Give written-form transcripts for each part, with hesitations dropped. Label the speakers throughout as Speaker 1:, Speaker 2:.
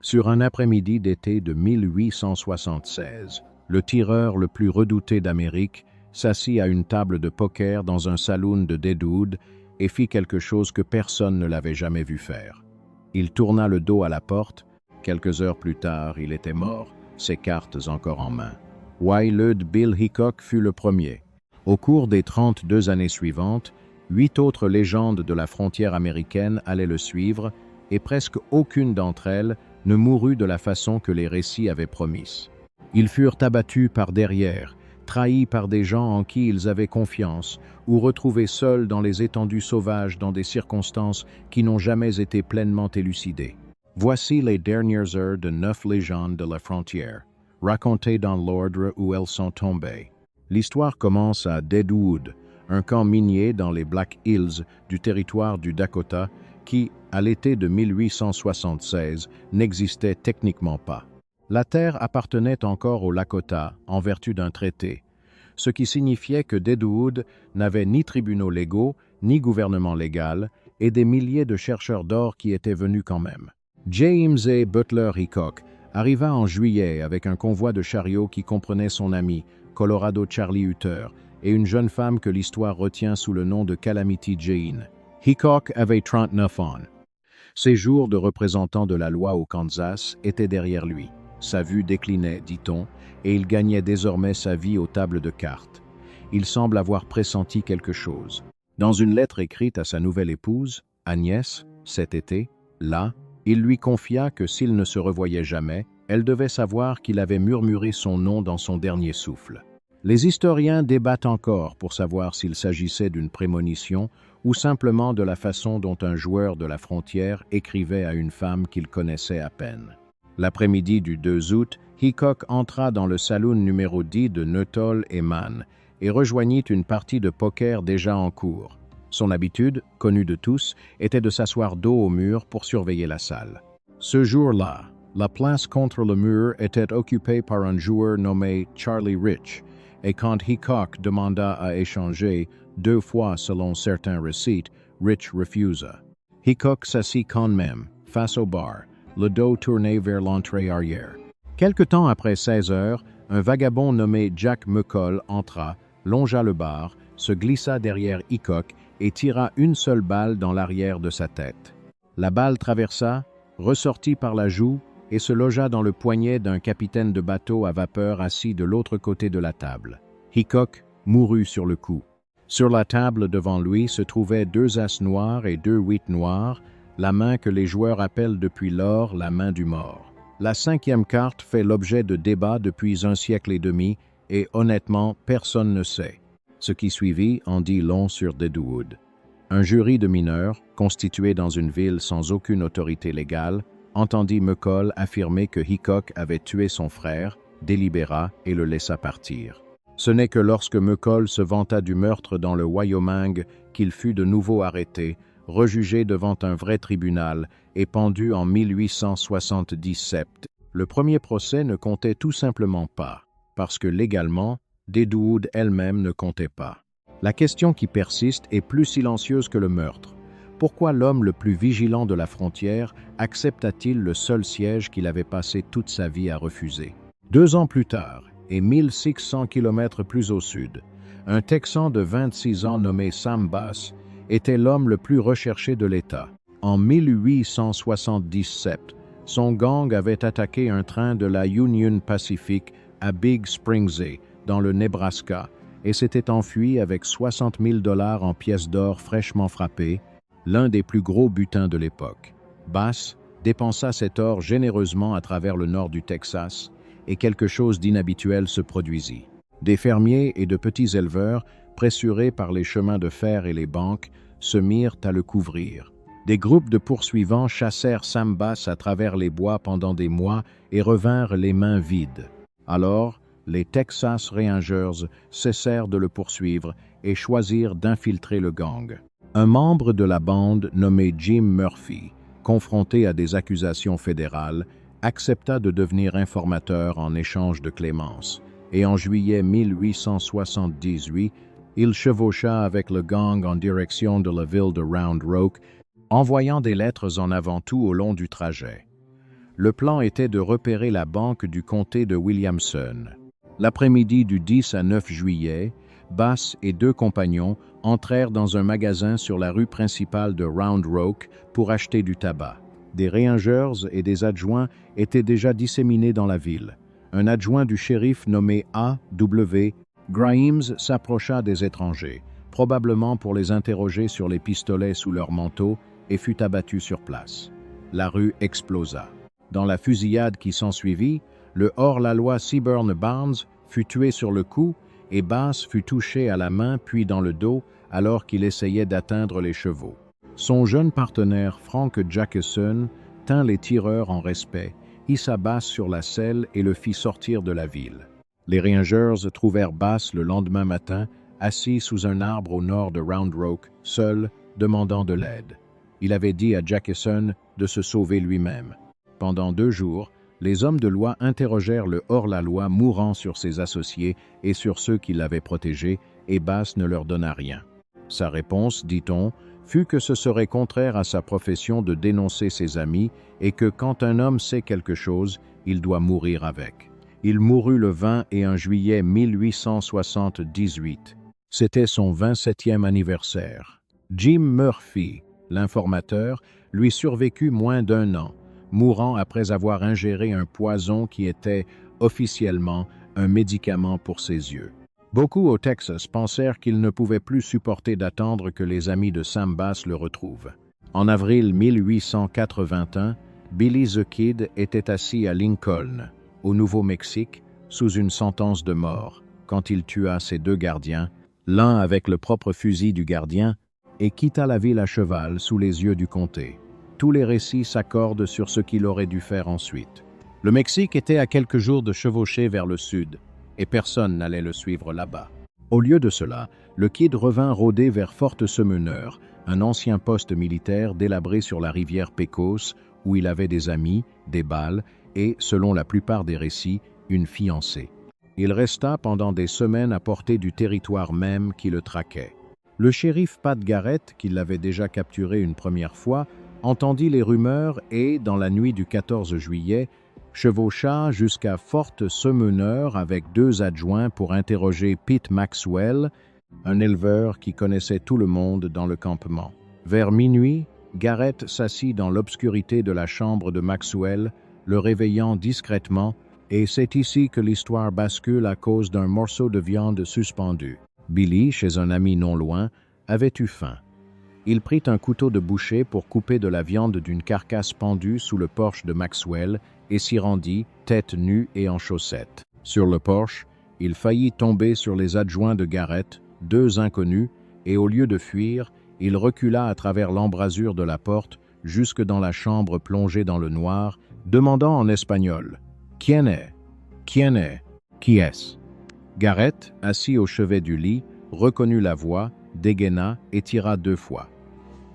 Speaker 1: Sur un après-midi d'été de 1876, le tireur le plus redouté d'Amérique s'assit à une table de poker dans un saloon de Deadwood et fit quelque chose que personne ne l'avait jamais vu faire. Il tourna le dos à la porte. Quelques heures plus tard, il était mort, ses cartes encore en main. Wild Bill Hickok fut le premier. Au cours des 32 années suivantes, 8 autres légendes de la frontière américaine allaient le suivre, et presque aucune d'entre elles ne mourut de la façon que les récits avaient promis. Ils furent abattus par derrière, trahis par des gens en qui ils avaient confiance, ou retrouvés seuls dans les étendues sauvages dans des circonstances qui n'ont jamais été pleinement élucidées. Voici les dernières heures de 9 légendes de la frontière, racontées dans l'ordre où elles sont tombées. L'histoire commence à Deadwood, un camp minier dans les Black Hills du territoire du Dakota qui, à l'été de 1876, n'existait techniquement pas. La terre appartenait encore aux Lakota en vertu d'un traité, ce qui signifiait que Deadwood n'avait ni tribunaux légaux, ni gouvernement légal, et des milliers de chercheurs d'or qui étaient venus quand même. James A. Butler Hickok arriva en juillet avec un convoi de chariots qui comprenait son ami, Colorado Charlie Utter, et une jeune femme que l'histoire retient sous le nom de Calamity Jane. Hickok avait 39 ans. Ses jours de représentant de la loi au Kansas étaient derrière lui. Sa vue déclinait, dit-on, et il gagnait désormais sa vie aux tables de cartes. Il semble avoir pressenti quelque chose. Dans une lettre écrite à sa nouvelle épouse, Agnès, cet été, là, il lui confia que s'il ne se revoyait jamais, elle devait savoir qu'il avait murmuré son nom dans son dernier souffle. Les historiens débattent encore pour savoir s'il s'agissait d'une prémonition ou simplement de la façon dont un joueur de la frontière écrivait à une femme qu'il connaissait à peine. L'après-midi du 2 août, Hickok entra dans le saloon numéro 10 de Nuttall et Mann et rejoignit une partie de poker déjà en cours. Son habitude, connue de tous, était de s'asseoir dos au mur pour surveiller la salle. Ce jour-là, la place contre le mur était occupée par un joueur nommé Charlie Rich, et quand Hickok demanda à échanger 2 fois selon certains récits, Rich refusa. Hickok s'assit quand même, face au bar, le dos tourné vers l'entrée arrière. Quelque temps après 16 heures, un vagabond nommé Jack McCall entra, longea le bar, se glissa derrière Hickok et tira une seule balle dans l'arrière de sa tête. La balle traversa, ressortit par la joue et se logea dans le poignet d'un capitaine de bateau à vapeur assis de l'autre côté de la table. Hickok mourut sur le coup. Sur la table devant lui se trouvaient 2 as noirs et 2 8 noirs, la main que les joueurs appellent depuis lors la main du mort. La 5e carte fait l'objet de débats depuis 1 siècle et demi, et honnêtement, personne ne sait. Ce qui suivit en dit long sur Deadwood. Un jury de mineurs, constitué dans une ville sans aucune autorité légale, entendit McCall affirmer que Hickok avait tué son frère, délibéra et le laissa partir. Ce n'est que lorsque McCall se vanta du meurtre dans le Wyoming qu'il fut de nouveau arrêté, rejugé devant un vrai tribunal et pendu en 1877. Le premier procès ne comptait tout simplement pas, parce que légalement, Deadwood elle-même ne comptait pas. La question qui persiste est plus silencieuse que le meurtre. Pourquoi l'homme le plus vigilant de la frontière accepta-t-il le seul siège qu'il avait passé toute sa vie à refuser? 2 ans plus tard, et 1600 km plus au sud, un Texan de 26 ans nommé Sam Bass était l'homme le plus recherché de l'État. En 1877, son gang avait attaqué un train de la Union Pacific à Big Springs, dans le Nebraska, et s'était enfui avec 60 000 $ en pièces d'or fraîchement frappées, l'un des plus gros butins de l'époque. Bass dépensa cet or généreusement à travers le nord du Texas, et quelque chose d'inhabituel se produisit. Des fermiers et de petits éleveurs, pressurés par les chemins de fer et les banques, se mirent à le couvrir. Des groupes de poursuivants chassèrent Sam Bass à travers les bois pendant des mois et revinrent les mains vides. Alors, les Texas Rangers cessèrent de le poursuivre et choisirent d'infiltrer le gang. Un membre de la bande nommé Jim Murphy, confronté à des accusations fédérales, accepta de devenir informateur en échange de clémence, et en juillet 1878, il chevaucha avec le gang en direction de la ville de Round Rock, envoyant des lettres en avant tout au long du trajet. Le plan était de repérer la banque du comté de Williamson. L'après-midi du 10 à 9 juillet, Bass et 2 compagnons entrèrent dans un magasin sur la rue principale de Round Rock pour acheter du tabac. Des rangers et des adjoints étaient déjà disséminés dans la ville. Un adjoint du shérif nommé A.W. Grimes s'approcha des étrangers, probablement pour les interroger sur les pistolets sous leur manteau, et fut abattu sur place. La rue explosa. Dans la fusillade qui s'ensuivit, le hors-la-loi Seaburn Barnes fut tué sur le coup et Bass fut touché à la main puis dans le dos alors qu'il essayait d'atteindre les chevaux. Son jeune partenaire Frank Jackson tint les tireurs en respect, hissa Bass sur la selle et le fit sortir de la ville. Les Rangers trouvèrent Bass le lendemain matin, assis sous un arbre au nord de Round Rock, seul, demandant de l'aide. Il avait dit à Jackson de se sauver lui-même. Pendant 2 jours, les hommes de loi interrogèrent le hors-la-loi mourant sur ses associés et sur ceux qui l'avaient protégé, et Bass ne leur donna rien. Sa réponse, dit-on, fut que ce serait contraire à sa profession de dénoncer ses amis et que quand un homme sait quelque chose, il doit mourir avec. Il mourut le 21 juillet 1878. C'était son 27e anniversaire. Jim Murphy, l'informateur, lui survécut moins d'1 an, mourant après avoir ingéré un poison qui était officiellement un médicament pour ses yeux. Beaucoup au Texas pensèrent qu'ils ne pouvaient plus supporter d'attendre que les amis de Sam Bass le retrouvent. En avril 1881, Billy the Kid était assis à Lincoln, au Nouveau-Mexique, sous une sentence de mort, quand il tua ses 2 gardiens, l'un avec le propre fusil du gardien, et quitta la ville à cheval sous les yeux du comté. Tous les récits s'accordent sur ce qu'il aurait dû faire ensuite. Le Mexique était à quelques jours de chevaucher vers le sud, et personne n'allait le suivre là-bas. Au lieu de cela, le Kid revint rôder vers Fort-Semeneur, un ancien poste militaire délabré sur la rivière Pecos, où il avait des amis, des balles et, selon la plupart des récits, une fiancée. Il resta pendant des semaines à portée du territoire même qui le traquait. Le shérif Pat Garrett, qui l'avait déjà capturé une première fois, entendit les rumeurs et, dans la nuit du 14 juillet, chevaucha jusqu'à Fort-Semeneur avec 2 adjoints pour interroger Pete Maxwell, un éleveur qui connaissait tout le monde dans le campement. Vers minuit, Garrett s'assit dans l'obscurité de la chambre de Maxwell, le réveillant discrètement, et c'est ici que l'histoire bascule à cause d'un morceau de viande suspendu. Billy, chez un ami non loin, avait eu faim. Il prit un couteau de boucher pour couper de la viande d'une carcasse pendue sous le porche de Maxwell et s'y rendit, tête nue et en chaussettes. Sur le porche, il faillit tomber sur les adjoints de Garrett, 2 inconnus, et au lieu de fuir, il recula à travers l'embrasure de la porte jusque dans la chambre plongée dans le noir, demandant en espagnol « Quién es? Quién es? Qui est-ce » Garrett, assis au chevet du lit, reconnut la voix, dégaina et tira 2 fois.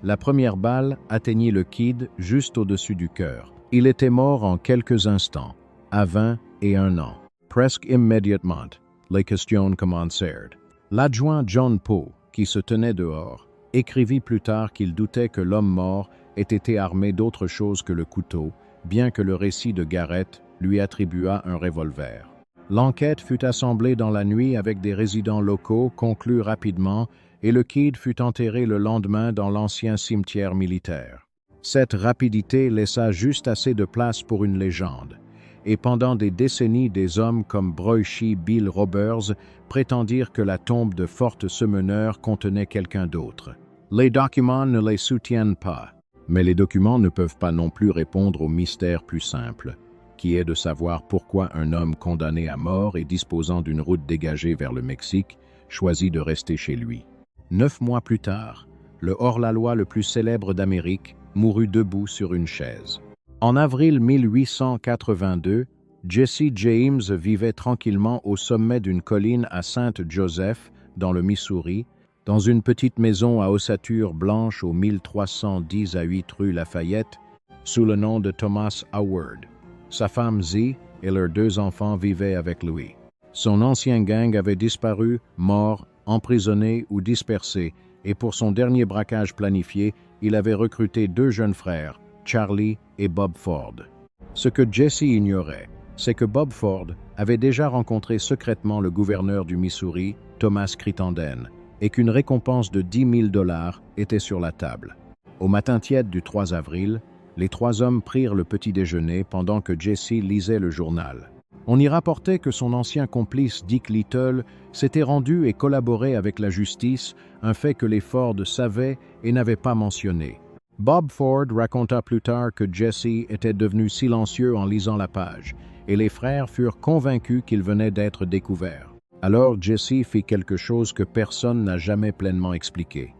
Speaker 1: La première balle atteignit le Kid juste au-dessus du cœur. Il était mort en quelques instants, à 21 ans. Presque immédiatement, les questions commencèrent. L'adjoint John Poe, qui se tenait dehors, écrivit plus tard qu'il doutait que l'homme mort ait été armé d'autre chose que le couteau, bien que le récit de Garrett lui attribuât un revolver. L'enquête fut assemblée dans la nuit avec des résidents locaux, conclue rapidement, et le Kid fut enterré le lendemain dans l'ancien cimetière militaire. Cette rapidité laissa juste assez de place pour une légende, et pendant des décennies des hommes comme Broychi Bill Roberts prétendirent que la tombe de Fort-Semeneur contenait quelqu'un d'autre. Les documents ne les soutiennent pas, mais les documents ne peuvent pas non plus répondre au mystère plus simple, qui est de savoir pourquoi un homme condamné à mort et disposant d'une route dégagée vers le Mexique choisit de rester chez lui. 9 mois plus tard, le hors-la-loi le plus célèbre d'Amérique mourut debout sur une chaise. En avril 1882, Jesse James vivait tranquillement au sommet d'une colline à Saint-Joseph, dans le Missouri, dans une petite maison à ossature blanche au 1310 à 8 rue Lafayette, sous le nom de Thomas Howard. Sa femme Z et leurs 2 enfants vivaient avec lui. Son ancien gang avait disparu, mort, emprisonné ou dispersé, et pour son dernier braquage planifié, il avait recruté 2 jeunes frères, Charlie et Bob Ford. Ce que Jesse ignorait, c'est que Bob Ford avait déjà rencontré secrètement le gouverneur du Missouri, Thomas Crittenden, et qu'une récompense de 10 000 $ était sur la table. Au matin tiède du 3 avril, les trois hommes prirent le petit déjeuner pendant que Jesse lisait le journal. On y rapportait que son ancien complice Dick Little s'était rendu et collaboré avec la justice, un fait que les Ford savaient et n'avaient pas mentionné. Bob Ford raconta plus tard que Jesse était devenu silencieux en lisant la page, et les frères furent convaincus qu'il venait d'être découvert. Alors Jesse fit quelque chose que personne n'a jamais pleinement expliqué.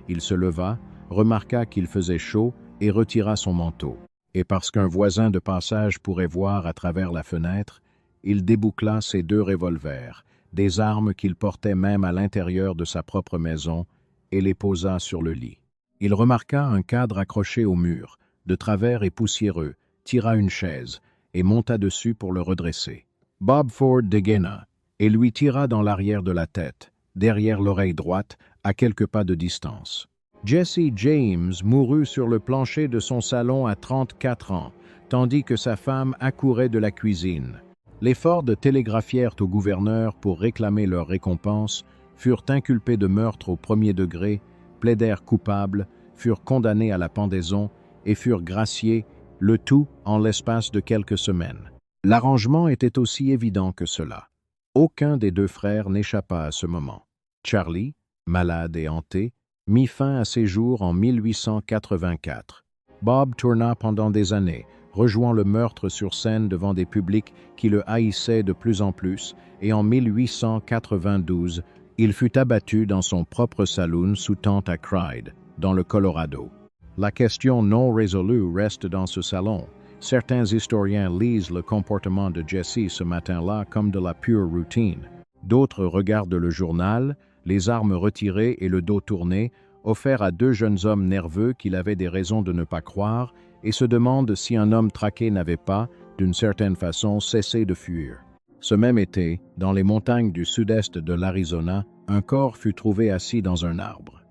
Speaker 1: Il se leva, remarqua qu'il faisait chaud et retira son manteau. Et parce qu'un voisin de passage pourrait voir à travers la fenêtre, il déboucla ses 2 revolvers, des armes qu'il portait même à l'intérieur de sa propre maison, et les posa sur le lit. Il remarqua un cadre accroché au mur, de travers et poussiéreux, tira une chaise et monta dessus pour le redresser. Bob Ford dégaina et lui tira dans l'arrière de la tête, derrière l'oreille droite, à quelques pas de distance. Jesse James mourut sur le plancher de son salon à 34 ans, tandis que sa femme accourait de la cuisine. Les Ford télégraphièrent au gouverneur pour réclamer leur récompense, furent inculpés de meurtre au 1er degré, plaidèrent coupables, furent condamnés à la pendaison et furent graciés, le tout en l'espace de quelques semaines. L'arrangement était aussi évident que cela. Aucun des 2 frères n'échappa à ce moment. Charlie, malade et hanté, mit fin à ses jours en 1884. Bob tourna pendant des années, rejouant le meurtre sur scène devant des publics qui le haïssaient de plus en plus, et en 1892, il fut abattu dans son propre saloon sous tente à Clyde, dans le Colorado. La question non résolue reste dans ce salon. Certains historiens lisent le comportement de Jesse ce matin-là comme de la pure routine. D'autres regardent le journal, les armes retirées et le dos tourné, offert à 2 jeunes hommes nerveux qu'il avait des raisons de ne pas croire, et se demandent si un homme traqué n'avait pas, d'une certaine façon, cessé de fuir. Ce même été, dans les montagnes du sud-est de l'Arizona, un corps fut trouvé assis dans un arbre.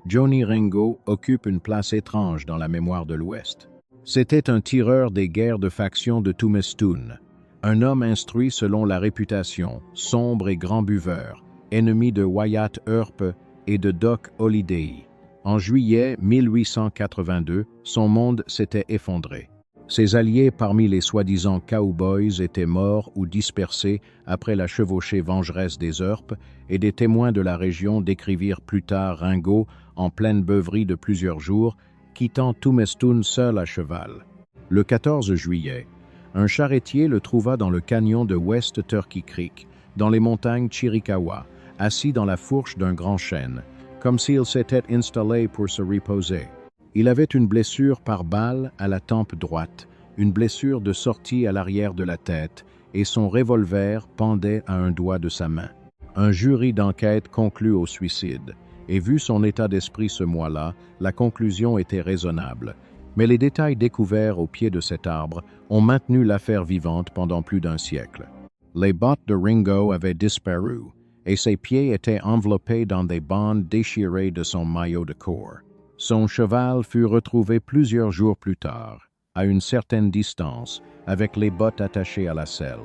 Speaker 1: Johnny Ringo occupe une place étrange dans la mémoire de l'Ouest. C'était un tireur des guerres de faction de Tumestoon, un homme instruit selon la réputation, sombre et grand buveur, ennemi de Wyatt Earp et de Doc Holliday. En juillet 1882, son monde s'était effondré. Ses alliés parmi les soi-disant cowboys étaient morts ou dispersés après la chevauchée vengeresse des Earp, et des témoins de la région décrivirent plus tard Ringo en pleine beuverie de plusieurs jours, quittant Tumestoon seul à cheval. Le 14 juillet, un charretier le trouva dans le canyon de West Turkey Creek, dans les montagnes Chiricahua, assis dans la fourche d'un grand chêne, comme s'il s'était installé pour se reposer. Il avait une blessure par balle à la tempe droite, une blessure de sortie à l'arrière de la tête, et son revolver pendait à un doigt de sa main. Un jury d'enquête conclut au suicide, et vu son état d'esprit ce mois-là, la conclusion était raisonnable. Mais les détails découverts au pied de cet arbre ont maintenu l'affaire vivante pendant plus d'1 siècle. Les bottes de Ringo avaient disparu, et ses pieds étaient enveloppés dans des bandes déchirées de son maillot de corps. Son cheval fut retrouvé plusieurs jours plus tard, à une certaine distance, avec les bottes attachées à la selle.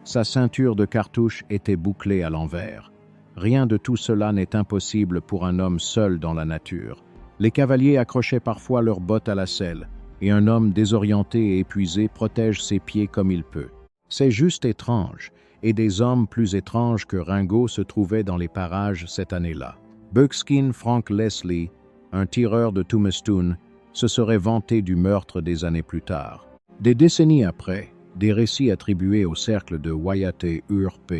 Speaker 1: Sa ceinture de cartouches était bouclée à l'envers. Rien de tout cela n'est impossible pour un homme seul dans la nature. Les cavaliers accrochaient parfois leurs bottes à la selle, et un homme désorienté et épuisé protège ses pieds comme il peut. C'est juste étrange, et des hommes plus étranges que Ringo se trouvaient dans les parages cette année-là. Buckskin Frank Leslie, un tireur de Tumestoon, se serait vanté du meurtre des années plus tard. Des décennies après, des récits attribués au cercle de Wyatt et Earp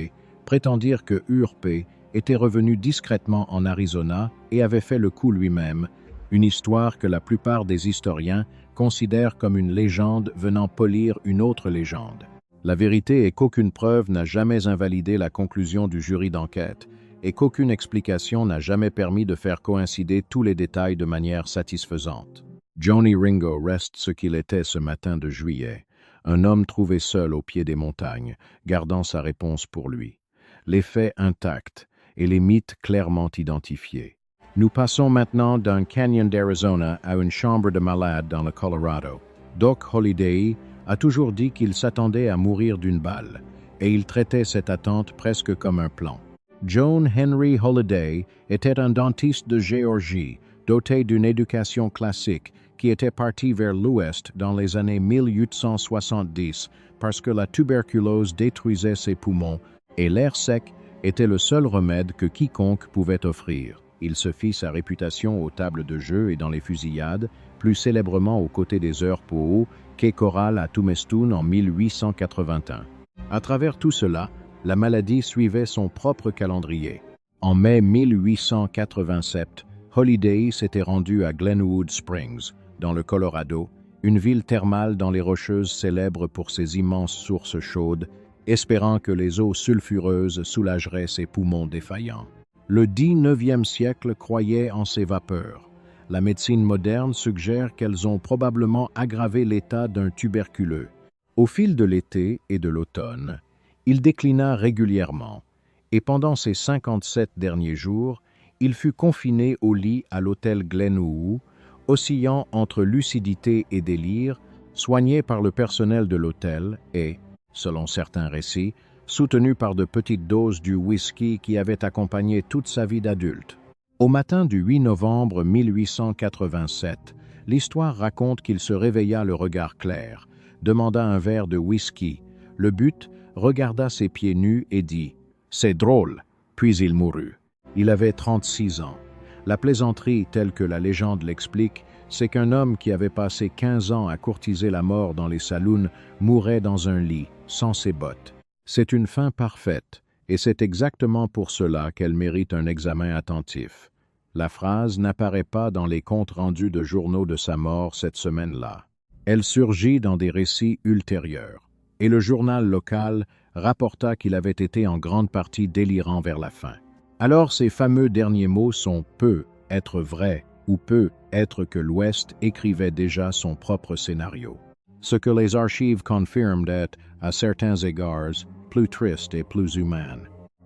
Speaker 1: prétendirent que Earp était revenu discrètement en Arizona et avait fait le coup lui-même, une histoire que la plupart des historiens considèrent comme une légende venant polir une autre légende. La vérité est qu'aucune preuve n'a jamais invalidé la conclusion du jury d'enquête et qu'aucune explication n'a jamais permis de faire coïncider tous les détails de manière satisfaisante. Johnny Ringo reste ce qu'il était ce matin de juillet, un homme trouvé seul au pied des montagnes, gardant sa réponse pour lui. Les faits intacts et les mythes clairement identifiés. Nous passons maintenant d'un canyon d'Arizona à une chambre de malade dans le Colorado. Doc Holliday, a toujours dit qu'il s'attendait à mourir d'une balle, et il traitait cette attente presque comme un plan. John Henry Holliday était un dentiste de Géorgie, doté d'une éducation classique, qui était parti vers l'ouest dans les années 1870 parce que la tuberculose détruisait ses poumons et l'air sec était le seul remède que quiconque pouvait offrir. Il se fit sa réputation aux tables de jeu et dans les fusillades, plus célèbrement aux côtés des Heurpohos, quai Corral à Tumestun en 1881. À travers tout cela, la maladie suivait son propre calendrier. En mai 1887, Holliday s'était rendu à Glenwood Springs, dans le Colorado, une ville thermale dans les Rocheuses célèbre pour ses immenses sources chaudes, espérant que les eaux sulfureuses soulageraient ses poumons défaillants. Le XIXe siècle croyait en ces vapeurs. La médecine moderne suggère qu'elles ont probablement aggravé l'état d'un tuberculeux. Au fil de l'été et de l'automne, il déclina régulièrement, et pendant ces 57 derniers jours, il fut confiné au lit à l'hôtel Glenwood, oscillant entre lucidité et délire, soigné par le personnel de l'hôtel et, selon certains récits, soutenu par de petites doses du whisky qui avait accompagné toute sa vie d'adulte. Au matin du 8 novembre 1887, l'histoire raconte qu'il se réveilla le regard clair, demanda un verre de whisky. Le but regarda ses pieds nus et dit « C'est drôle », puis il mourut. Il avait 36 ans. La plaisanterie, telle que la légende l'explique, c'est qu'un homme qui avait passé 15 ans à courtiser la mort dans les saloons mourait dans un lit, sans ses bottes. C'est une fin parfaite, et c'est exactement pour cela qu'elle mérite un examen attentif. La phrase n'apparaît pas dans les comptes rendus de journaux de sa mort cette semaine-là. Elle surgit dans des récits ultérieurs, et le journal local rapporta qu'il avait été en grande partie délirant vers la fin. Alors ces fameux derniers mots sont « peut être vrai » ou « peut être que l'Ouest écrivait déjà son propre scénario. Ce que les archives confirment est, à certains égards, plus triste et plus humain.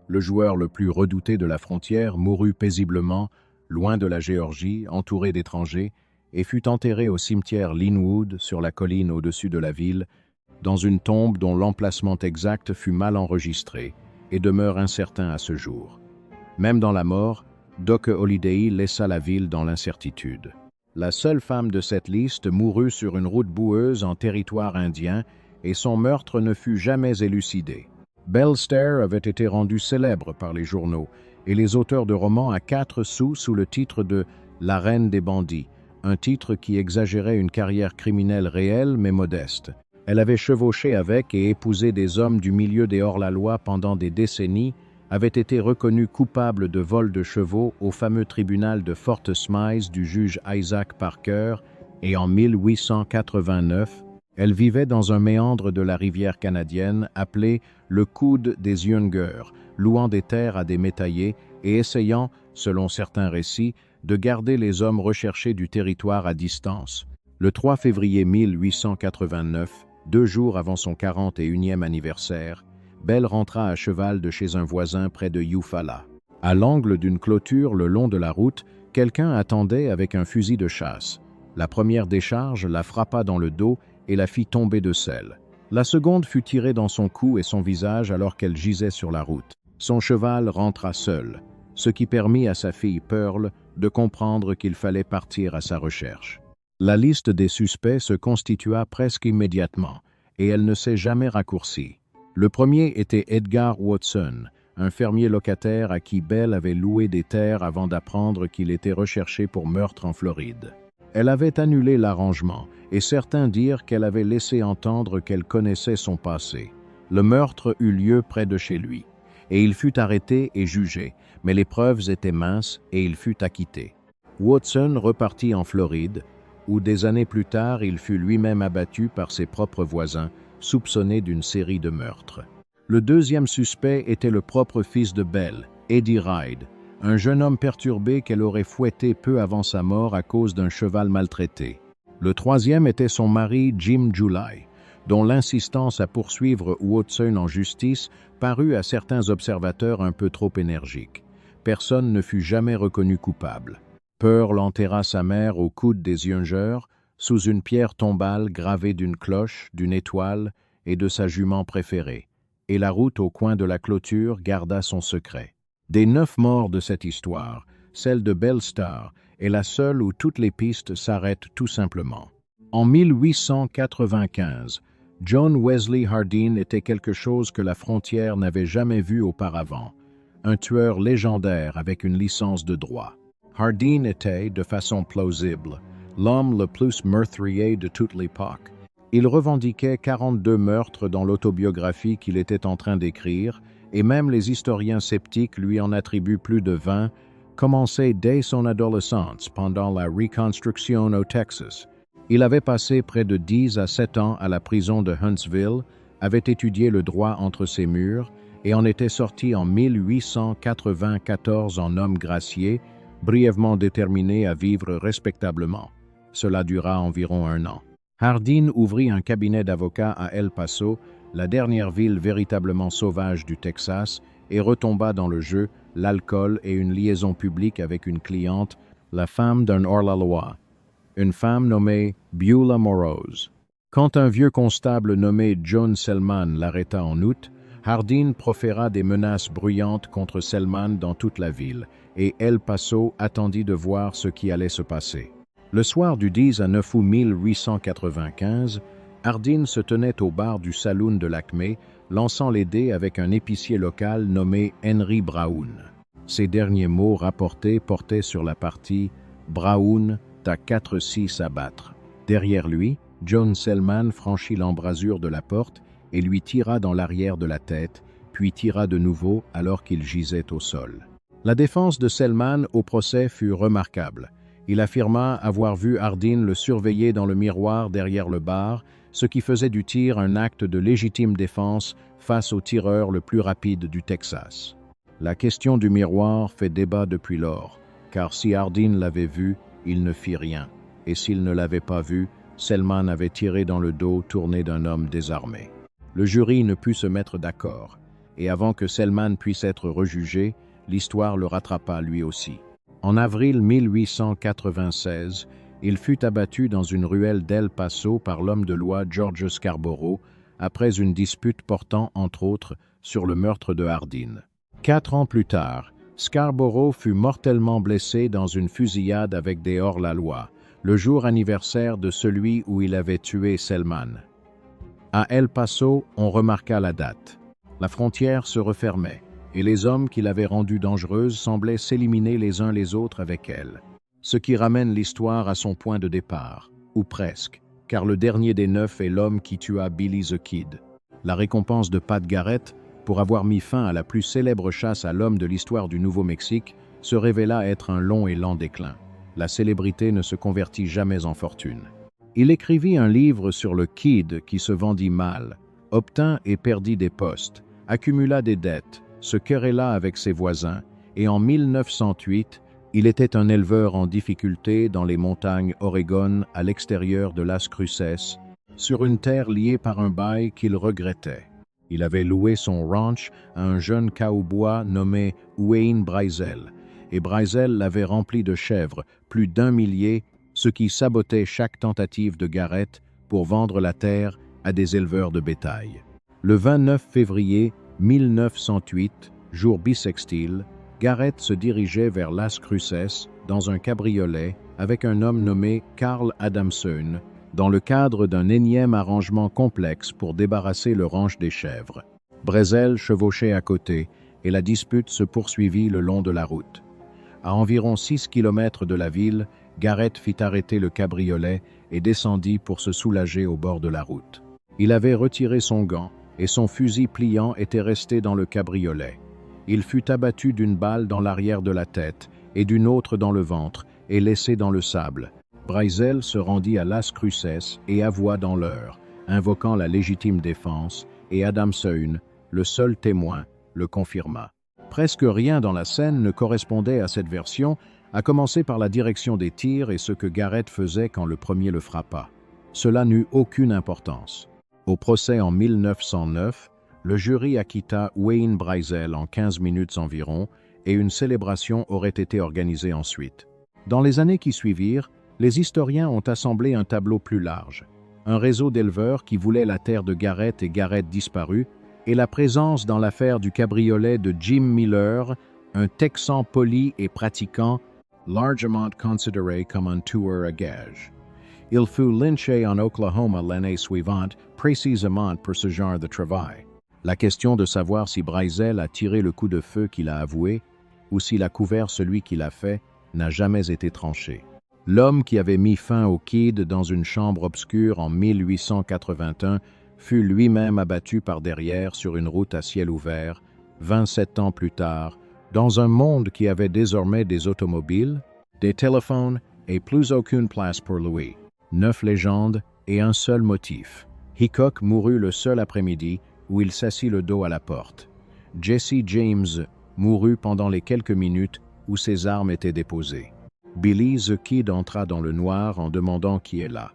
Speaker 1: Le joueur le plus redouté de la frontière mourut paisiblement, loin de la Géorgie, entouré d'étrangers, et fut enterré au cimetière Linwood, sur la colline au-dessus de la ville, dans une tombe dont l'emplacement exact fut mal enregistré et demeure incertain à ce jour. Même dans la mort, Doc Holliday laissa la ville dans l'incertitude. La seule femme de cette liste mourut sur une route boueuse en territoire indien et son meurtre ne fut jamais élucidé. Belle Stair avait été rendue célèbre par les journaux et les auteurs de romans à 4 sous le titre de « La reine des bandits », un titre qui exagérait une carrière criminelle réelle mais modeste. Elle avait chevauché avec et épousé des hommes du milieu des hors-la-loi pendant des décennies, avait été reconnue coupable de vol de chevaux au fameux tribunal de Fort Smythe du juge Isaac Parker, et en 1889, elle vivait dans un méandre de la rivière canadienne appelé le coude des Younger, louant des terres à des métayers et essayant, selon certains récits, de garder les hommes recherchés du territoire à distance. Le 3 février 1889, 2 jours avant son 41e anniversaire, Belle rentra à cheval de chez un voisin près de Eufaula. À l'angle d'une clôture le long de la route, quelqu'un attendait avec un fusil de chasse. La première décharge la frappa dans le dos et la fit tomber de selle. La seconde fut tirée dans son cou et son visage alors qu'elle gisait sur la route. Son cheval rentra seul, ce qui permit à sa fille Pearl de comprendre qu'il fallait partir à sa recherche. La liste des suspects se constitua presque immédiatement, et elle ne s'est jamais raccourcie. Le premier était Edgar Watson, un fermier locataire à qui Belle avait loué des terres avant d'apprendre qu'il était recherché pour meurtre en Floride. Elle avait annulé l'arrangement, et certains dirent qu'elle avait laissé entendre qu'elle connaissait son passé. Le meurtre eut lieu près de chez lui, et il fut arrêté et jugé, mais les preuves étaient minces et il fut acquitté. Watson repartit en Floride, où des années plus tard il fut lui-même abattu par ses propres voisins, soupçonné d'une série de meurtres. Le deuxième suspect était le propre fils de Belle, Eddie Ride, un jeune homme perturbé qu'elle aurait fouetté peu avant sa mort à cause d'un cheval maltraité. Le troisième était son mari Jim July, dont l'insistance à poursuivre Watson en justice parut à certains observateurs un peu trop énergique. Personne ne fut jamais reconnu coupable. Pearl enterra sa mère au coude des Younger, sous une pierre tombale gravée d'une cloche, d'une étoile et de sa jument préférée, et la route au coin de la clôture garda son secret. Des 9 morts de cette histoire, celle de Bellstar est la seule où toutes les pistes s'arrêtent tout simplement. En 1895, John Wesley Hardin était quelque chose que la frontière n'avait jamais vu auparavant, un tueur légendaire avec une licence de droit. Hardin était, de façon plausible, l'homme le plus meurtrier de toute l'époque. Il revendiquait 42 meurtres dans l'autobiographie qu'il était en train d'écrire, et même les historiens sceptiques lui en attribuent plus de 20, commencés dès son adolescence pendant la Reconstruction au Texas. Il avait passé près de 10 à 7 ans à la prison de Huntsville, avait étudié le droit entre ses murs et en était sorti en 1894 en homme gracié, brièvement déterminé à vivre respectablement. Cela dura environ 1 an. Hardin ouvrit un cabinet d'avocats à El Paso, la dernière ville véritablement sauvage du Texas, et retomba dans le jeu l'alcool et une liaison publique avec une cliente, la femme d'un hors-la-loi, une femme nommée Beulah Morose. Quand un vieux constable nommé John Selman l'arrêta en août, Hardin proféra des menaces bruyantes contre Selman dans toute la ville, et El Paso attendit de voir ce qui allait se passer. Le soir du 10 à 9 août 1895, Hardin se tenait au bar du saloon de l'Acme, lançant les dés avec un épicier local nommé Henry Brown. Ces derniers mots rapportés portaient sur la partie « Brown, t'as 4-6 à battre ». Derrière lui, John Selman franchit l'embrasure de la porte et lui tira dans l'arrière de la tête, puis tira de nouveau alors qu'il gisait au sol. La défense de Selman au procès fut remarquable. Il affirma avoir vu Hardin le surveiller dans le miroir derrière le bar, ce qui faisait du tir un acte de légitime défense face au tireur le plus rapide du Texas. La question du miroir fait débat depuis lors, car si Hardin l'avait vu, il ne fit rien, et s'il ne l'avait pas vu, Selman avait tiré dans le dos tourné d'un homme désarmé. Le jury ne put se mettre d'accord, et avant que Selman puisse être rejugé, l'histoire le rattrapa lui aussi. En avril 1896, il fut abattu dans une ruelle d'El Paso par l'homme de loi George Scarborough, après une dispute portant, entre autres, sur le meurtre de Hardin. 4 ans plus tard, Scarborough fut mortellement blessé dans une fusillade avec des hors-la-loi, le jour anniversaire de celui où il avait tué Selman. À El Paso, on remarqua la date. La frontière se refermait, et les hommes qui l'avaient rendue dangereuse semblaient s'éliminer les uns les autres avec elle. Ce qui ramène l'histoire à son point de départ, ou presque, car le dernier des 9 est l'homme qui tua Billy the Kid. La récompense de Pat Garrett, pour avoir mis fin à la plus célèbre chasse à l'homme de l'histoire du Nouveau-Mexique, se révéla être un long et lent déclin. La célébrité ne se convertit jamais en fortune. Il écrivit un livre sur le Kid qui se vendit mal, obtint et perdit des postes, accumula des dettes, se querella avec ses voisins, et en 1908, il était un éleveur en difficulté dans les montagnes Oregon à l'extérieur de Las Cruces, sur une terre liée par un bail qu'il regrettait. Il avait loué son ranch à un jeune cowboy nommé Wayne Brazel, et Brazel l'avait rempli de chèvres, plus d'1 millier, ce qui sabotait chaque tentative de Garrett pour vendre la terre à des éleveurs de bétail. Le 29 février 1908, jour bissextile, Garrett se dirigeait vers Las Cruces dans un cabriolet avec un homme nommé Carl Adamson, dans le cadre d'un énième arrangement complexe pour débarrasser le ranch des chèvres. Brazel chevauchait à côté et la dispute se poursuivit le long de la route. À environ 6 kilomètres de la ville, Garrett fit arrêter le cabriolet et descendit pour se soulager au bord de la route. Il avait retiré son gant et son fusil pliant était resté dans le cabriolet. Il fut abattu d'une balle dans l'arrière de la tête et d'une autre dans le ventre et laissé dans le sable. Brazel se rendit à Las Cruces et avoua dans l'heure, invoquant la légitime défense, et Adamson, le seul témoin, le confirma. Presque rien dans la scène ne correspondait à cette version, à commencer par la direction des tirs et ce que Garrett faisait quand le premier le frappa. Cela n'eut aucune importance. Au procès en 1909, le jury acquitta Wayne Brazel en 15 minutes environ, et une célébration aurait été organisée ensuite. Dans les années qui suivirent, Les historiens ont assemblé un tableau plus large. Un réseau d'éleveurs qui voulaient la terre de Garrett et Garrett disparu, et la présence dans l'affaire du cabriolet de Jim Miller, un Texan poli et pratiquant, largement considéré comme un tueur à gages. Il fut lynché en Oklahoma l'année suivante, précisément pour ce genre de travail. La question de savoir si Brazel a tiré le coup de feu qu'il a avoué, ou s'il a couvert celui qui l'a fait, n'a jamais été tranchée. L'homme qui avait mis fin au Kid dans une chambre obscure en 1881 fut lui-même abattu par derrière sur une route à ciel ouvert, 27 ans plus tard, dans un monde qui avait désormais des automobiles, des téléphones et plus aucune place pour lui. 9 légendes et un seul motif. Hickok mourut le seul après-midi où il s'assit le dos à la porte. Jesse James mourut pendant les quelques minutes où ses armes étaient déposées. Billy the Kid entra dans le noir en demandant qui est là.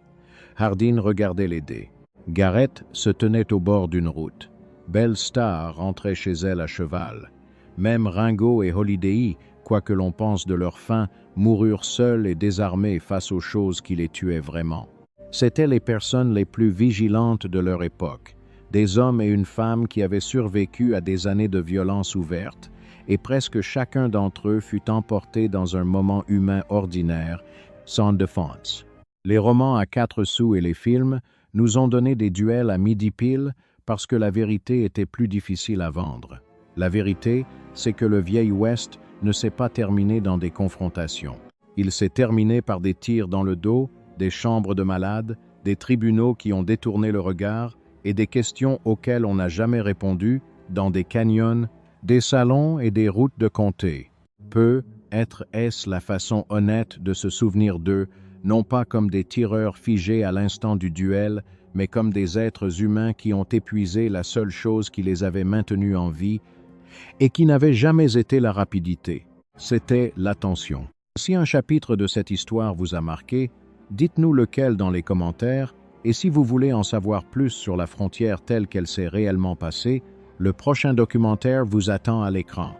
Speaker 1: Hardin regardait les dés. Garrett se tenait au bord d'une route. Belle Star rentrait chez elle à cheval. Même Ringo et Holiday, quoi que l'on pense de leur fin, moururent seuls et désarmés face aux choses qui les tuaient vraiment. C'étaient les personnes les plus vigilantes de leur époque, des hommes et une femme qui avaient survécu à des années de violence ouverte, et presque chacun d'entre eux fut emporté dans un moment humain ordinaire, sans défense. Les romans à 4 sous et les films nous ont donné des duels à midi pile parce que la vérité était plus difficile à vendre. La vérité, c'est que le vieil Ouest ne s'est pas terminé dans des confrontations. Il s'est terminé par des tirs dans le dos, des chambres de malades, des tribunaux qui ont détourné le regard et des questions auxquelles on n'a jamais répondu dans des canyons, des salons et des routes de comté. Est-ce la façon honnête de se souvenir d'eux, non pas comme des tireurs figés à l'instant du duel, mais comme des êtres humains qui ont épuisé la seule chose qui les avait maintenus en vie et qui n'avait jamais été la rapidité. C'était l'attention. Si un chapitre de cette histoire vous a marqué, dites-nous lequel dans les commentaires, et si vous voulez en savoir plus sur la frontière telle qu'elle s'est réellement passée, le prochain documentaire vous attend à l'écran.